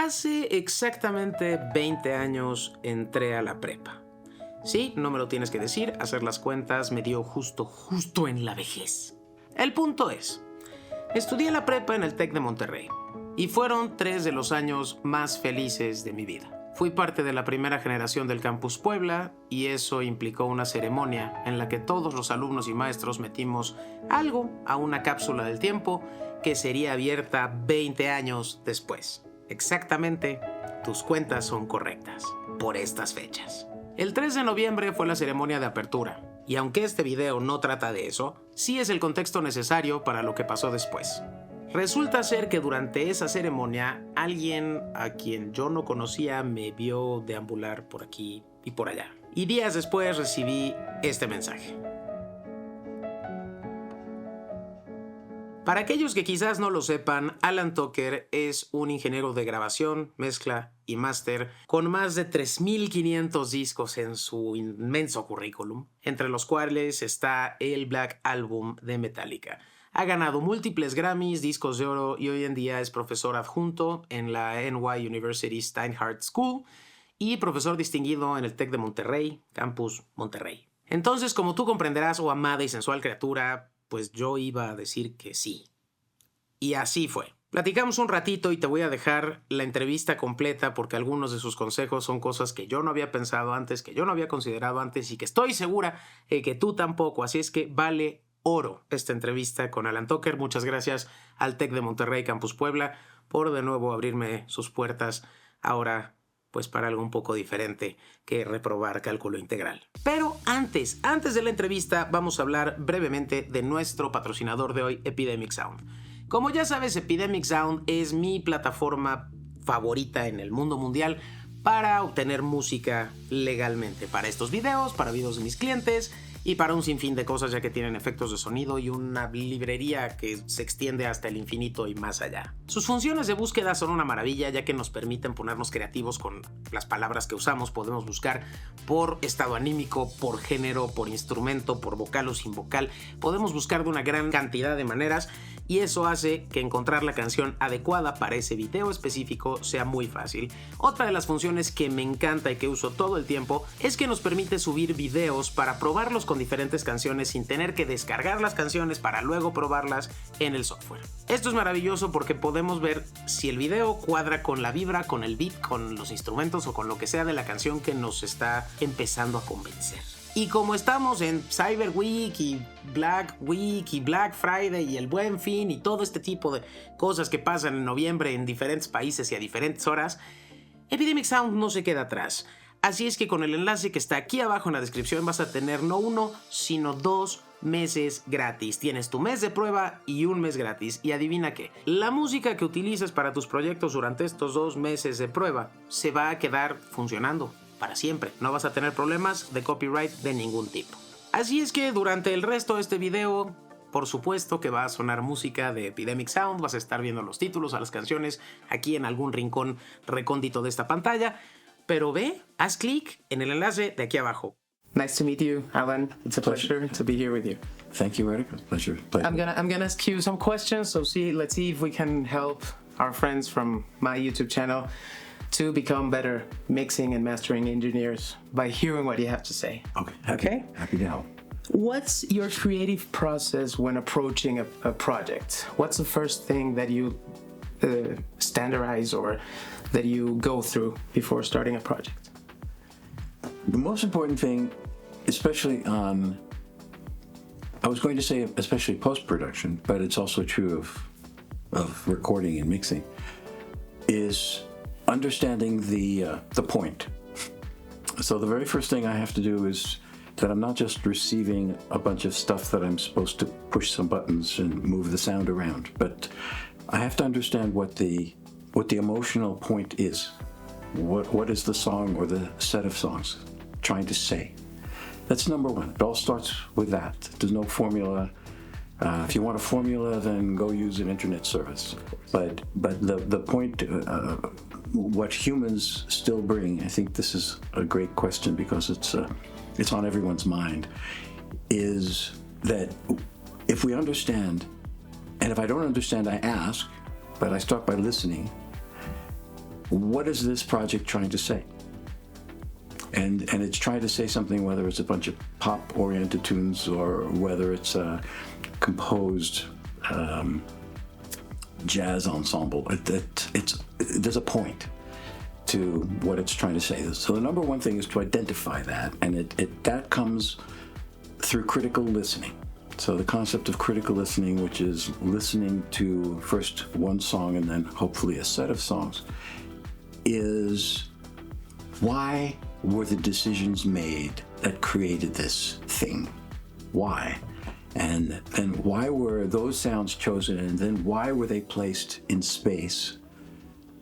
Hace exactamente 20 años entré a la prepa. Sí, no me lo tienes que decir, hacer las cuentas me dio justo en la vejez. El punto es, estudié la prepa en el TEC de Monterrey y fueron 3 de los años más felices de mi vida. Fui parte de la primera generación del campus Puebla y eso implicó una ceremonia en la que todos los alumnos y maestros metimos algo a una cápsula del tiempo que sería abierta 20 años después. Exactamente, tus cuentas son correctas por estas fechas. El 3 de noviembre fue la ceremonia de apertura y aunque este video no trata de eso, sí es el contexto necesario para lo que pasó después. Resulta ser que durante esa ceremonia, alguien a quien yo no conocía me vio deambular por aquí y por allá. Y días después recibí este mensaje. Para aquellos que quizás no lo sepan, Allan Tucker es un ingeniero de grabación, mezcla y máster con más de 3,500 discos en su inmenso currículum, entre los cuales está el Black Album de Metallica. Ha ganado múltiples Grammys, discos de oro y hoy en día es profesor adjunto en la NY University Steinhardt School y profesor distinguido en el TEC de Monterrey, Campus Monterrey. Entonces, como tú comprenderás, oh amada y sensual criatura, pues yo iba a decir que sí. Y así fue. Platicamos un ratito y te voy a dejar la entrevista completa porque algunos de sus consejos son cosas que yo no había pensado antes, que yo no había considerado antes y que estoy segura que tú tampoco. Así es que vale oro esta entrevista con Allan Tucker. Muchas gracias al TEC de Monterrey Campus Puebla por de nuevo abrirme sus puertas ahora pues para algo un poco diferente que reprobar cálculo integral. Pero antes de la entrevista vamos a hablar brevemente de nuestro patrocinador de hoy, Epidemic Sound. Como ya sabes, Epidemic Sound es mi plataforma favorita en el mundo mundial para obtener música legalmente, para estos videos, para videos de mis clientes y para un sinfín de cosas, ya que tienen efectos de sonido y una librería que se extiende hasta el infinito y más allá. Sus funciones de búsqueda son una maravilla, ya que nos permiten ponernos creativos con las palabras que usamos. Podemos buscar por estado anímico, por género, por instrumento, por vocal o sin vocal. Podemos buscar de una gran cantidad de maneras y eso hace que encontrar la canción adecuada para ese video específico sea muy fácil. Otra de las funciones que me encanta y que uso todo el tiempo es que nos permite subir videos para probarlos con diferentes canciones sin tener que descargar las canciones para luego probarlas en el software. Esto es maravilloso porque podemos ver si el video cuadra con la vibra, con el beat, con los instrumentos o con lo que sea de la canción que nos está empezando a convencer. Y como estamos en Cyber Week y Black Week y Black Friday y el Buen Fin y todo este tipo de cosas que pasan en noviembre en diferentes países y a diferentes horas, Epidemic Sound no se queda atrás. Así es que con el enlace que está aquí abajo en la descripción vas a tener no 1, sino 2 meses gratis. Tienes tu mes de prueba y un mes gratis. Y adivina qué, la música que utilices para tus proyectos durante estos 2 meses de prueba se va a quedar funcionando para siempre. No vas a tener problemas de copyright de ningún tipo. Así es que durante el resto de este video, por supuesto que va a sonar música de Epidemic Sound. Vas a estar viendo los títulos a las canciones aquí en algún rincón recóndito de esta pantalla. Pero ve, haz clic en el enlace de aquí abajo. Nice to meet you, Allan. It's a pleasure to be here with you. Thank you, Eric. Pleasure. I'm gonna ask you some questions. So let's see if we can help our friends from my YouTube channel to become better mixing and mastering engineers by hearing what you have to say. Okay. Happy to help. What's your creative process when approaching a project? What's the first thing that you standardize or that you go through before starting a project? The most important thing, especially on, I was going to say especially post-production, but it's also true of recording and mixing, is understanding the point. So the very first thing I have to do is that I'm not just receiving a bunch of stuff that I'm supposed to push some buttons and move the sound around, but I have to understand what the emotional point is. What is the song or the set of songs trying to say? That's number one. It all starts with that. There's no formula. If you want a formula, then go use an internet service. But the point, what humans still bring, I think this is a great question because it's on everyone's mind, is that if we understand, and if I don't understand, I ask, but I start by listening, what is this project trying to say? And it's trying to say something, whether it's a bunch of pop-oriented tunes or whether it's a composed jazz ensemble. There's a point to what it's trying to say. So the number one thing is to identify that, and that comes through critical listening. So the concept of critical listening, which is listening to first one song and then hopefully a set of songs, is why were the decisions made that created this thing? Why? And then why were those sounds chosen, and then why were they placed in space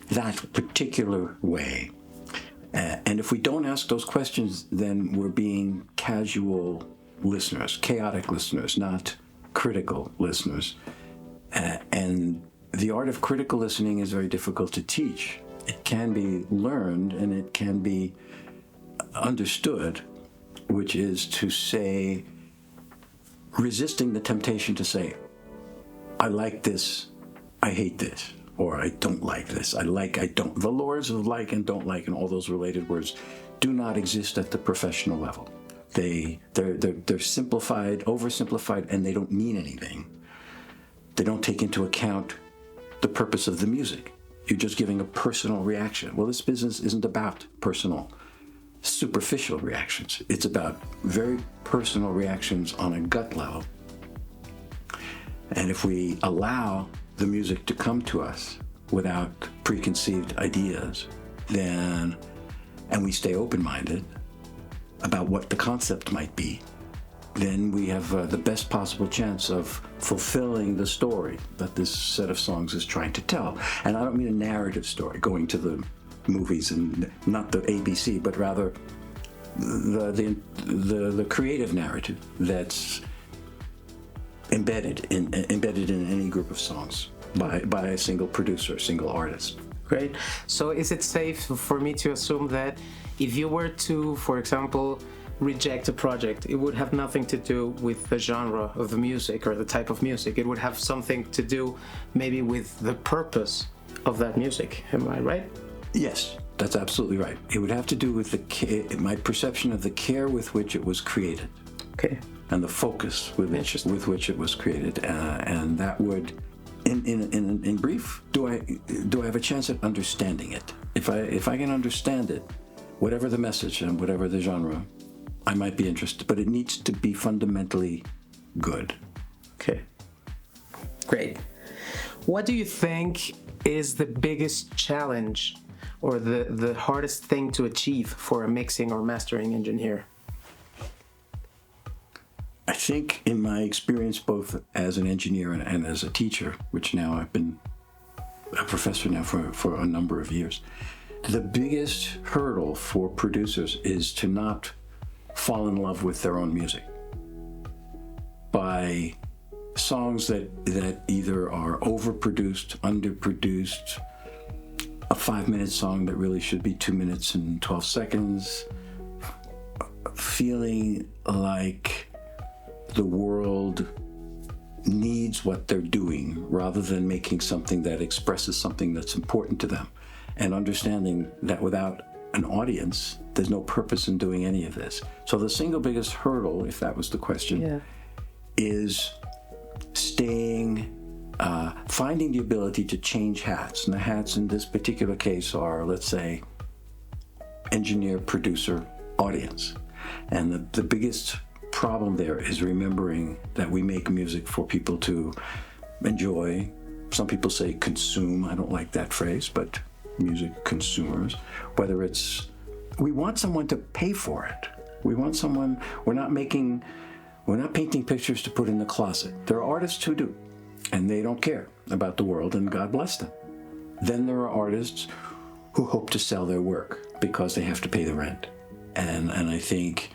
that particular way? And if we don't ask those questions, then we're being casual listeners, chaotic listeners, not critical listeners. And the art of critical listening is very difficult to teach. It can be learned and it can be understood, which is to say, resisting the temptation to say, I like this, I hate this, or I don't like this, I don't. The lures of like and don't like and all those related words do not exist at the professional level. They're simplified, oversimplified, and they don't mean anything. They don't take into account the purpose of the music. You're just giving a personal reaction. Well, this business isn't about personal, superficial reactions. It's about very personal reactions on a gut level. And if we allow the music to come to us without preconceived ideas, and we stay open-minded about what the concept might be, then we have the best possible chance of fulfilling the story that this set of songs is trying to tell. And I don't mean a narrative story, going to the movies and not the ABC, but rather the creative narrative that's embedded in any group of songs by a single producer, a single artist. Great. So is it safe for me to assume that if you were to, for example, reject a project, it would have nothing to do with the genre of the music or the type of music? It would have something to do maybe with the purpose of that music. Am I right? Yes, that's absolutely right. It would have to do with my perception of the care with which it was created. Okay. And the focus with which it was created. And that would, in brief, do I have a chance at understanding it? If I can understand it, whatever the message and whatever the genre, I might be interested, but it needs to be fundamentally good. Okay. Great. What do you think is the biggest challenge or the hardest thing to achieve for a mixing or mastering engineer? I think in my experience, both as an engineer and as a teacher, which now I've been a professor now for a number of years, the biggest hurdle for producers is to not fall in love with their own music by songs that either are overproduced, underproduced, a 5-minute song that really should be 2 minutes and 12 seconds, feeling like the world needs what they're doing rather than making something that expresses something that's important to them, and understanding that without an audience, there's no purpose in doing any of this. So the single biggest hurdle, if that was the question, is finding the ability to change hats. And the hats in this particular case are, let's say, engineer, producer, audience. And the biggest problem there is remembering that we make music for people to enjoy. Some people say consume. I don't like that phrase, but music consumers. Whether it's, we want someone to pay for it. We want someone, we're not painting pictures to put in the closet. There are artists who do, and they don't care about the world, and God bless them. Then there are artists who hope to sell their work because they have to pay the rent. And I think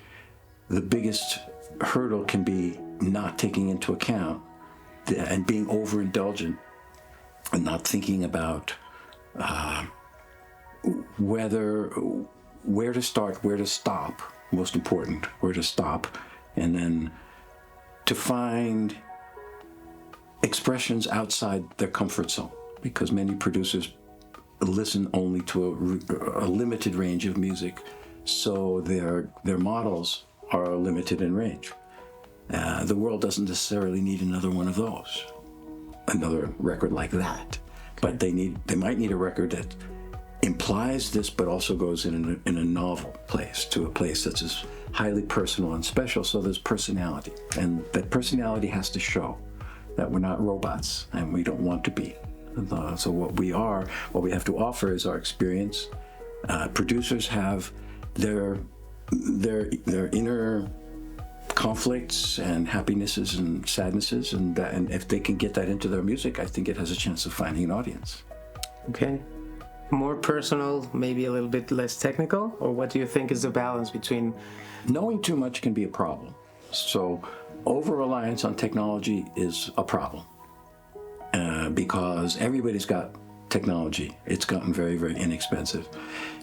the biggest hurdle can be not taking into account and being overindulgent and not thinking about where to start, where to stop, most important, where to stop, and then to find expressions outside their comfort zone, because many producers listen only to a limited range of music, so their models are limited in range. The world doesn't necessarily need another one of those, another record like that, but they might need a record that implies this, but also goes in a novel place, to a place that's as highly personal and special. So there's personality, and that personality has to show that we're not robots, and we don't want to be. So what we have to offer is our experience. Producers have their inner conflicts and happinesses and sadnesses, and if they can get that into their music, I think it has a chance of finding an audience. Okay. More personal, maybe a little bit less technical? Or what do you think is the balance between... Knowing too much can be a problem. So over-reliance on technology is a problem. Because everybody's got technology. It's gotten very, very inexpensive.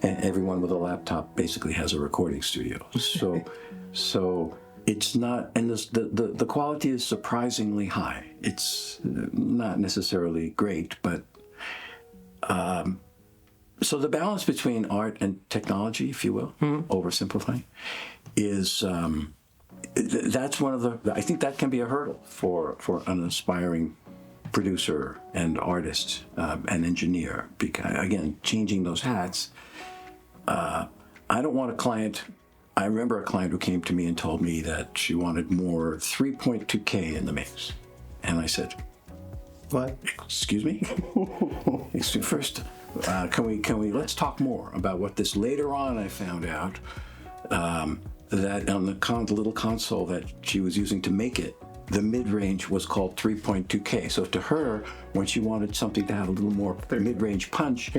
And everyone with a laptop basically has a recording studio. So it's not, and the quality is surprisingly high. It's not necessarily great, but so the balance between art and technology, if you will, oversimplifying, is that's one of the, I think that can be a hurdle for an aspiring producer and artist and engineer, because again, changing those hats. I don't want a client. I remember a client who came to me and told me that she wanted more 3.2K in the mix, and I said, What? Excuse me? First, can we let's talk more about what this. Later on, I found out that on the little console that she was using to make it, the mid-range was called 3.2K. So to her, when she wanted something to have a little more mid-range punch,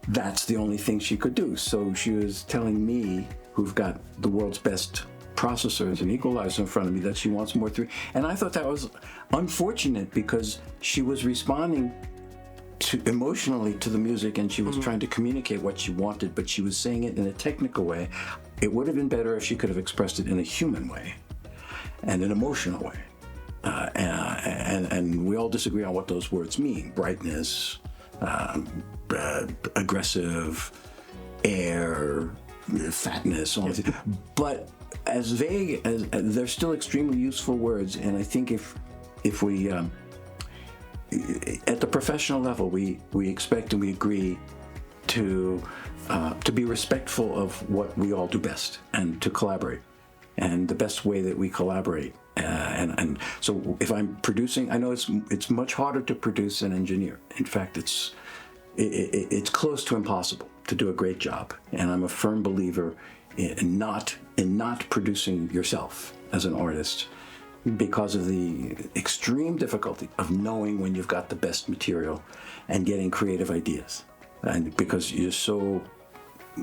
that's the only thing she could do. So she was telling me, who've got the world's best processors and equalizer in front of me, that she wants more 3. And I thought that was unfortunate, because she was responding emotionally to the music, and she was trying to communicate what she wanted, but she was saying it in a technical way. It would have been better if she could have expressed it in a human way and an emotional way. And we all disagree on what those words mean: brightness, aggressive, air, fatness, all these. But as vague as they're still extremely useful words, and I think if we at the professional level we expect and we agree to be respectful of what we all do best, and to collaborate, and the best way that we collaborate. And so if I'm producing, I know it's much harder to produce an engineer. In fact, it's close to impossible to do a great job. And I'm a firm believer in not producing yourself as an artist, because of the extreme difficulty of knowing when you've got the best material and getting creative ideas, and because you're so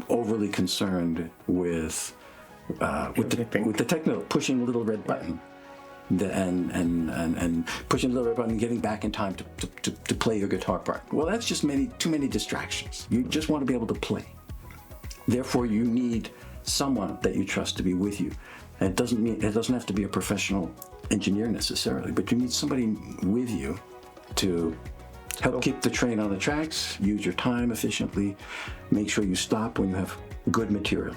overly concerned with the technical, pushing a little red button, and pushing a little red button and getting back in time to play your guitar part. Well, that's just too many distractions. You just want to be able to play. Therefore, you need someone that you trust to be with you. And it doesn't have to be a professional engineer necessarily, but you need somebody with you to help keep the train on the tracks, use your time efficiently, make sure you stop when you have good material,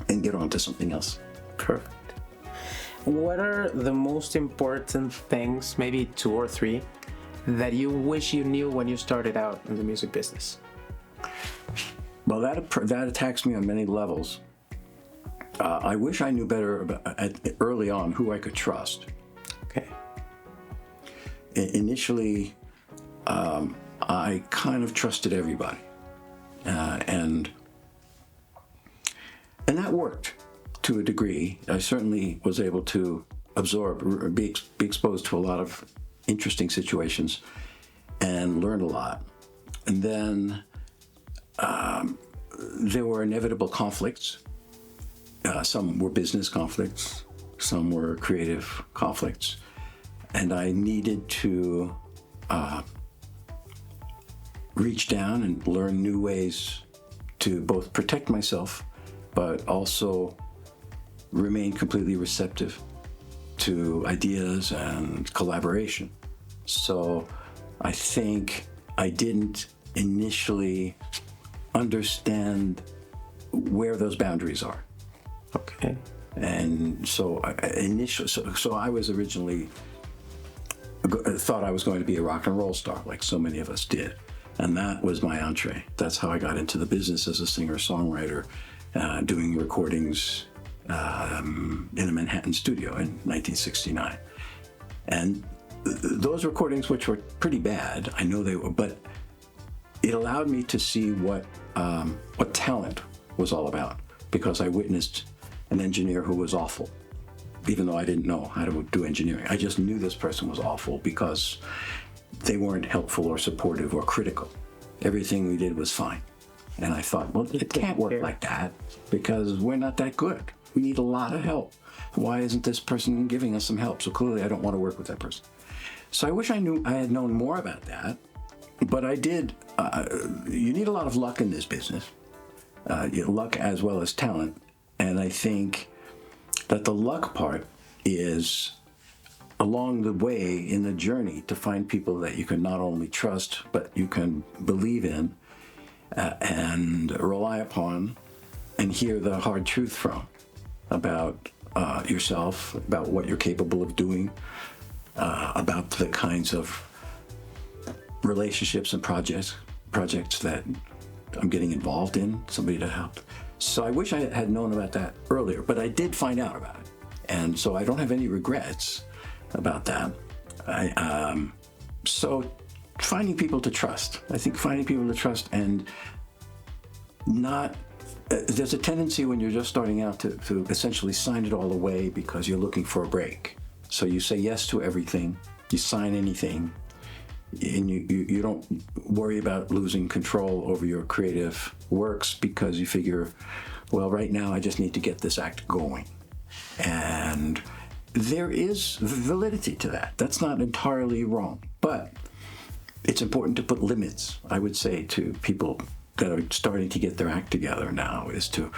and get on to something else. Perfect. What are the most important things, maybe 2 or 3, that you wish you knew when you started out in the music business? Well, that attacks me on many levels. I wish I knew better early on who I could trust. Okay. Initially, I kind of trusted everybody, and that worked to a degree. I certainly was able to absorb, be exposed to a lot of interesting situations, and learned a lot. And then there were inevitable conflicts. Some were business conflicts, some were creative conflicts, and I needed to reach down and learn new ways to both protect myself, but also remain completely receptive to ideas and collaboration. So I think I didn't initially understand where those boundaries are. Okay. And so I was originally thought I was going to be a rock and roll star, like so many of us did. And that was my entree. That's how I got into the business as a singer-songwriter, doing recordings in a Manhattan studio in 1969. And those recordings, which were pretty bad, I know they were, but it allowed me to see what talent was all about, because I witnessed an engineer who was awful, even though I didn't know how to do engineering. I just knew this person was awful because they weren't helpful or supportive or critical. Everything we did was fine. And I thought, well, it can't work like that because we're not that good. We need a lot of help. Why isn't this person giving us some help? So clearly I don't want to work with that person. So I wish I had known more about that, but I did. You need a lot of luck in this business, luck as well as talent. And I think that the luck part is along the way in the journey to find people that you can not only trust, but you can believe in and rely upon and hear the hard truth from about yourself, about what you're capable of doing, about the kinds of relationships and projects that I'm getting involved in, somebody to help. So I wish I had known about that earlier, but I did find out about it. And so I don't have any regrets about that. So finding people to trust. I think finding people to trust and not, there's a tendency when you're just starting out to essentially sign it all away because you're looking for a break. So you say yes to everything, you sign anything, and you don't worry about losing control over your creative works because you figure, well, right now I just need to get this act going. And there is validity to that. That's not entirely wrong, but it's important to put limits, I would say, to people that are starting to get their act together now, is to,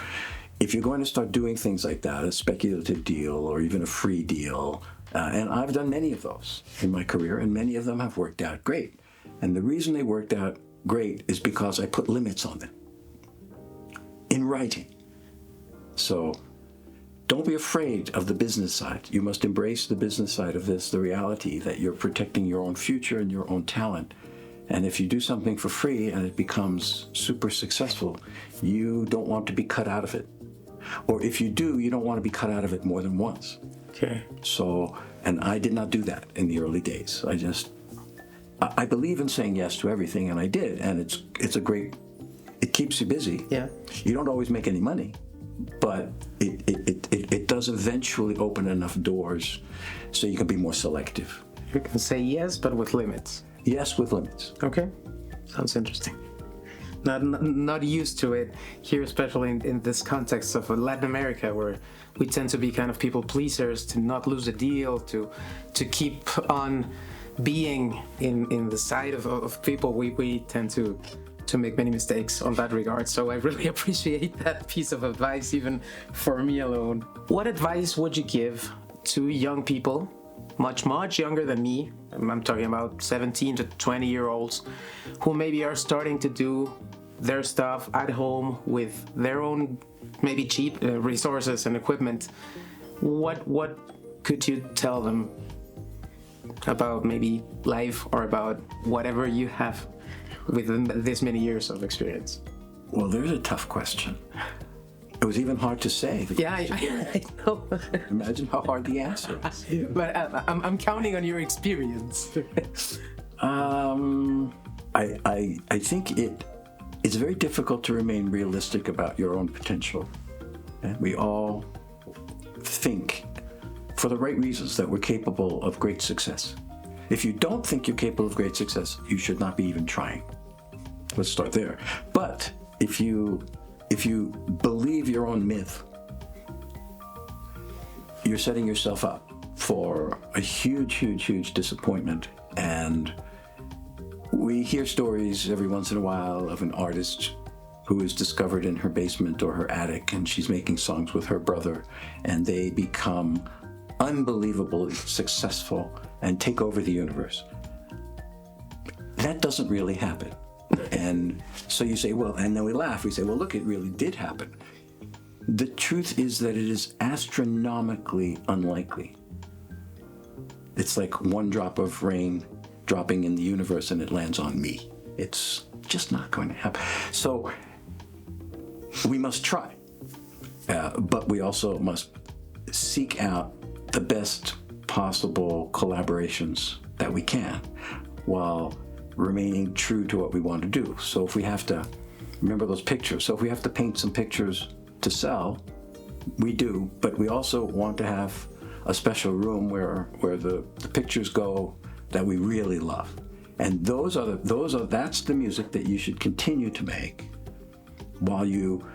if you're going to start doing things like that, a speculative deal or even a free deal, and I've done many of those in my career, and many of them have worked out great. And the reason they worked out great is because I put limits on them in writing. So don't be afraid of the business side. You must embrace the business side of this, the reality that you're protecting your own future and your own talent. And if you do something for free and it becomes super successful, you don't want to be cut out of it. Or if you do, you don't want to be cut out of it more than once. Okay. So, and I did not do that in the early days. I believe in saying yes to everything, and I did. And it's a great, it keeps you busy. Yeah. You don't always make any money, but it does eventually open enough doors so you can be more selective. You can say yes, but with limits. Yes, with limits. Okay. Sounds interesting. Not used to it here, especially in this context of Latin America, where we tend to be kind of people pleasers, to not lose a deal, to keep on being in the side of people. We tend to make many mistakes on that regard. So I really appreciate that piece of advice, even for me alone. What advice would you give to young people, much younger than me? I'm talking about 17 to 20-year-olds who maybe are starting to do their stuff at home with their own maybe cheap resources and equipment. What could you tell them about maybe life or about whatever you have within this many years of experience? Well, there's a tough question. It was even hard to say. Yeah, I know. Imagine how hard the answer is. But I'm counting on your experience. I think it's very difficult to remain realistic about your own potential. And we all think, for the right reasons, that we're capable of great success. If you don't think you're capable of great success, you should not be even trying. Let's start there. But if you believe your own myth, you're setting yourself up for a huge disappointment. And we hear stories every once in a while of an artist who is discovered in her basement or her attic, and she's making songs with her brother, and they become unbelievably successful and take over the universe. That doesn't really happen. And so you say, well, and then we laugh. We say, well, look, it really did happen. The truth is that it is astronomically unlikely. It's like one drop of rain dropping in the universe and it lands on me. It's just not going to happen. So we must try, but we also must seek out the best possible collaborations that we can while remaining true to what we want to do. So if we have to, remember those pictures, so if we have to paint some pictures to sell, we do, but we also want to have a special room where the pictures go that we really love. And that's the music that you should continue to make while you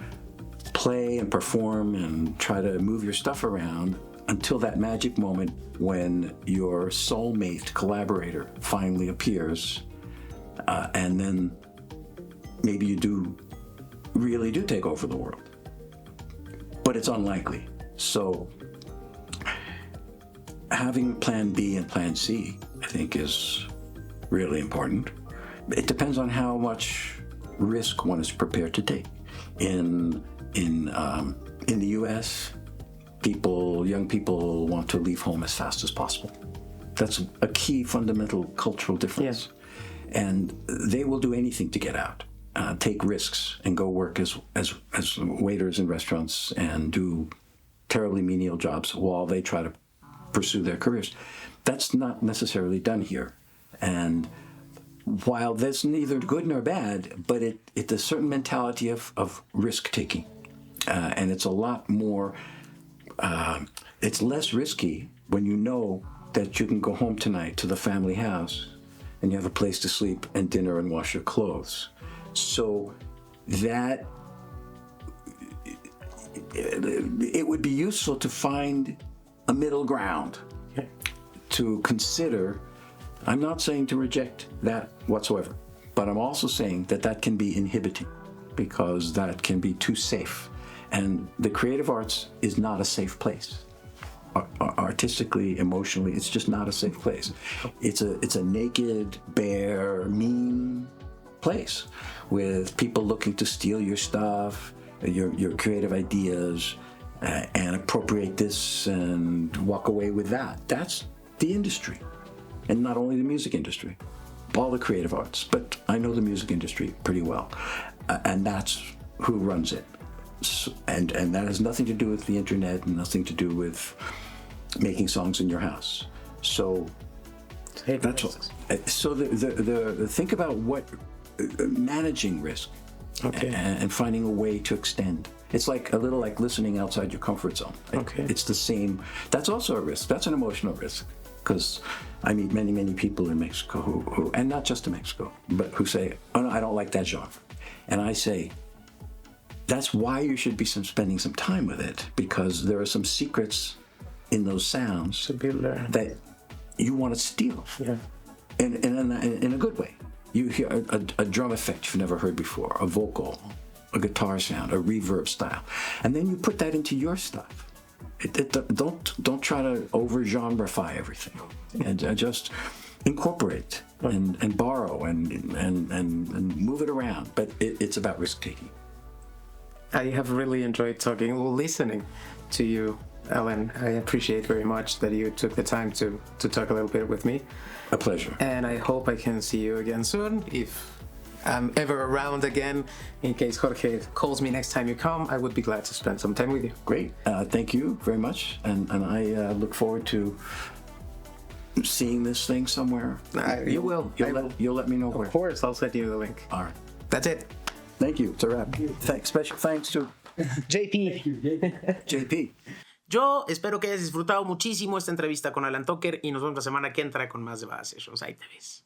play and perform and try to move your stuff around until that magic moment when your soulmate collaborator finally appears, and then maybe you really do take over the world. But it's unlikely. So having plan B and plan C, I think, is really important. It depends on how much risk one is prepared to take. In the U.S., young people want to leave home as fast as possible. That's a key fundamental cultural difference. Yeah. And they will do anything to get out, take risks, and go work as waiters in restaurants and do terribly menial jobs while they try to pursue their careers. That's not necessarily done here. And while that's neither good nor bad, but it's a certain mentality of risk-taking. And it's a lot more, it's less risky when you know that you can go home tonight to the family house and you have a place to sleep and dinner and wash your clothes. So that, it would be useful to find a middle ground, okay, to consider. I'm not saying to reject that whatsoever, but I'm also saying that can be inhibiting because that can be too safe. And the creative arts is not a safe place. Artistically, emotionally, it's just not a safe place. It's a naked, bare, mean place with people looking to steal your stuff, your creative ideas, and appropriate this and walk away with that. That's the industry. And not only the music industry, all the creative arts, but I know the music industry pretty well. And that's who runs it. And that has nothing to do with the internet and nothing to do with making songs in your house. So that's what. So the think about what managing risk, okay, and finding a way to extend. It's like a little like listening outside your comfort zone. Okay. It's the same. That's also a risk. That's an emotional risk. Because I meet many people in Mexico who, and not just in Mexico, but who say, oh no, I don't like that genre. And I say, that's why you should be spending some time with it, because there are some secrets in those sounds that you want to steal. Yeah. In a good way. You hear a drum effect you've never heard before, a vocal, a guitar sound, a reverb style. And then you put that into your stuff. Don't try to over-genreify everything, and just incorporate and borrow and move it around. But it's about risk-taking. I have really enjoyed listening to you, Allan. I appreciate very much that you took the time to talk a little bit with me. A pleasure. And I hope I can see you again soon. If I'm ever around again, in case Jorge calls me next time you come, I would be glad to spend some time with you. Great. Thank you very much. And I look forward to seeing this thing somewhere. You will. You'll let me know where. Of course, I'll send you the link. All right. That's it. Thank you. It's a wrap. Special thanks to JP. JP. Yo espero que hayas disfrutado muchísimo esta entrevista con Allan Tucker y nos vemos la semana que entra con más de Sessions. Ahí te ves.